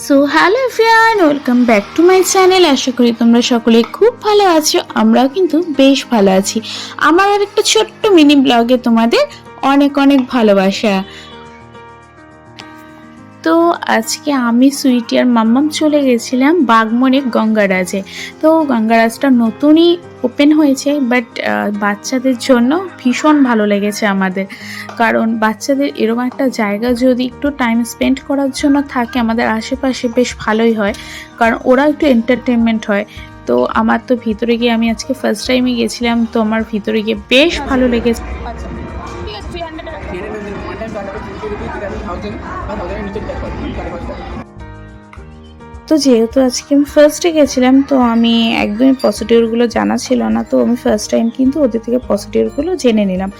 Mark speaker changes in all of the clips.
Speaker 1: So hello everyone, welcome back to my channel. আশা করি তোমরা সকলে খুব ভালো আছো। আমরাও কিন্তু বেশ ভালো আছি। আমার আর একটা ছোট্ট মিনি ব্লগে তোমাদের অনেক অনেক ভালোবাসা। তো আজকে আমি সুইটি আর মাম্মাম চলে গেছিলাম বাগমনের গঙ্গারাজে। তো গঙ্গারাজটা নতুনই ওপেন হয়েছে, বাট বাচ্চাদের জন্য ভীষণ ভালো লেগেছে আমাদের। কারণ বাচ্চাদের এরকম একটা জায়গা যদি একটু টাইম স্পেন্ড করার জন্য থাকে আমাদের আশেপাশে, বেশ ভালোই হয়, কারণ ওরা একটু এন্টারটেনমেন্ট হয়। তো আমার তো ভিতরে গিয়ে, আমি আজকে ফার্স্ট টাইমে গেছিলাম, তো আমার ভিতরে গিয়ে বেশ ভালো লেগেছে। তো যেহেতু আজকে আমি ফার্স্টে গেছিলাম, তো আমি একদমই প্রসিডিওরগুলো জানা ছিল না। তো আমি ফার্স্ট টাইম কিন্তু ওদের থেকে প্রসিডিওরগুলো জেনে নিলাম।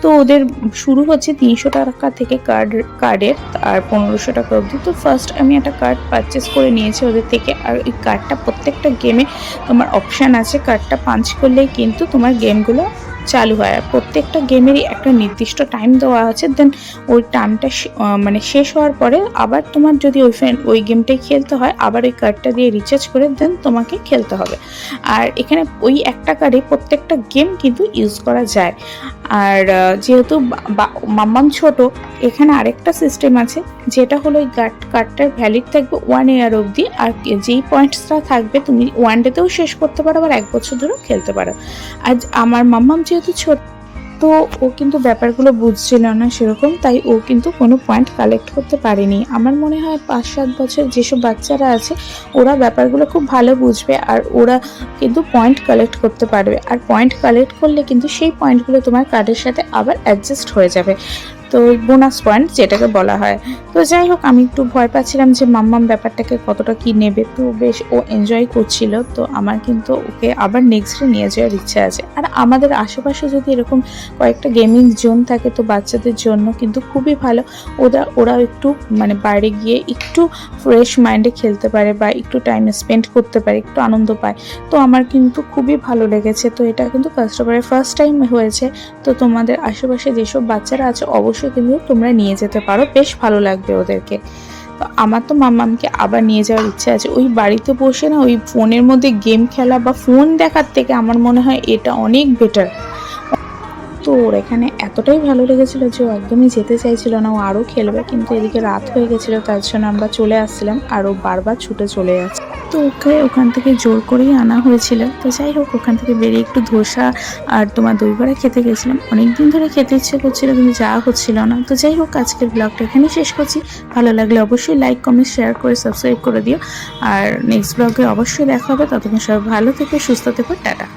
Speaker 1: তো ওদের শুরু হচ্ছে 300 টাকা থেকে কার্ডের, আর 1500 টাকা অবধি। তো ফার্স্ট আমি একটা কার্ড পারচেস করে নিয়েছি ওদের থেকে। আর এই কার্ডটা প্রত্যেকটা গেমে তোমার অপশান আছে, কার্ডটা পাঞ্চ করলেই কিন্তু তোমার গেমগুলো চালু হয়। আর প্রত্যেকটা গেমেরই একটা নির্দিষ্ট টাইম দেওয়া আছে। দেন ওই টাইমটা মানে শেষ হওয়ার পরে আবার তোমার যদি ওই গেমটাই খেলতে হয়, আবার ওই কার্ডটা দিয়ে রিচার্জ করে দেন তোমাকে খেলতে হবে। আর এখানে ওই একটা কার্ডে প্রত্যেকটা গেম কিন্তু ইউজ করা যায়। আর যেহেতু মাম্মাম ছোট, এখানে আরেকটা সিস্টেম আছে, যেটা হলো ওই কার্ডটার ভ্যালিড থাকবে 1 ইয়ার অবধি। আর যেই পয়েন্টসটা থাকবে তুমি 1 ডেতেও শেষ করতে পারো, আবার 1 বছর ধরেও খেলতে পারো। আর আমার মাম্মাম যেহেতু ছোট, তো ও কিন্তু ব্যাপারগুলো বুঝছিল না সেরকম, তাই ও কিন্তু কোনো পয়েন্ট কালেক্ট করতে পারেনি। আমার মনে হয় 5-7 বছর যেসব বাচ্চারা আছে ওরা ব্যাপারগুলো খুব ভালো বুঝবে, আর ওরা কিন্তু পয়েন্ট কালেক্ট করতে পারবে। আর পয়েন্ট কালেক্ট করলে কিন্তু সেই পয়েন্টগুলো তোমার কার্ডের সাথে আবার অ্যাডজাস্ট হয়ে যাবে, তো বোনাস পয়েন্ট যেটাকে বলা হয়। তো যাই হোক, আমি একটু ভয় পাচ্ছিলাম যে মাম্মাম ব্যাপারটাকে কতটা কি নেবে। তো বেশ ও এনজয় করছিল। তো আমার কিন্তু ওকে আবার নেক্সট ডে নিয়ে যাওয়ার ইচ্ছা আছে। আর আমাদের আশেপাশে যদি এরকম কয়েকটা গেমিং জোন থাকে, তো বাচ্চাদের জন্য কিন্তু খুবই ভালো। ওরা একটু মানে বাইরে গিয়ে একটু ফ্রেশ মাইন্ডে খেলতে পারে, বা একটু টাইম স্পেন্ড করতে পারে, একটু আনন্দ পায়। তো আমার কিন্তু খুবই ভালো লেগেছে। তো এটা কিন্তু কাস্টমারের ফার্স্ট টাইম হয়েছে। তো তোমাদের আশেপাশে যেসব বাচ্চারা আছে অবশ্যই কিন্তু তোমরা নিয়ে যেতে পারো, বেশ ভালো লাগবে ওদেরকে। তো আমার তো মাম্মামকে আবার নিয়ে যাওয়ার ইচ্ছা আছে। ওই বাড়িতে বসে না ওই ফোনের মধ্যে গেম খেলা বা ফোন দেখার থেকে আমার মনে হয় এটা অনেক বেটার। তো ওর এখানে এতটাই ভালো লেগেছিলো যে ও একদমই যেতে চাইছিল না, ও আরও খেলবে। কিন্তু এদিকে রাত হয়ে গেছিলো, তার জন্য আমরা চলে আসছিলাম, আর ও বারবার ছুটে চলে যাচ্ছে। তো ওকে ওখান থেকে জোর করেই আনা হয়েছিল। তো যাই হোক, ওখান থেকে বেরিয়ে একটু ধোসা আর তোমার দই বড়া খেতে গেছিলাম। অনেকদিন ধরে খেতে ইচ্ছে করছিল, কিন্তু যাওয়া হচ্ছিল না। তো যাই হোক, আজকের ব্লগটা এখানেই শেষ করছি। ভালো লাগলে অবশ্যই লাইক, কমেন্ট, শেয়ার করে সাবস্ক্রাইব করে দিও। আর নেক্সট ব্লগে অবশ্যই দেখা হবে। ততক্ষণ সবাই ভালো থেকে সুস্থ থেকো। টাটা।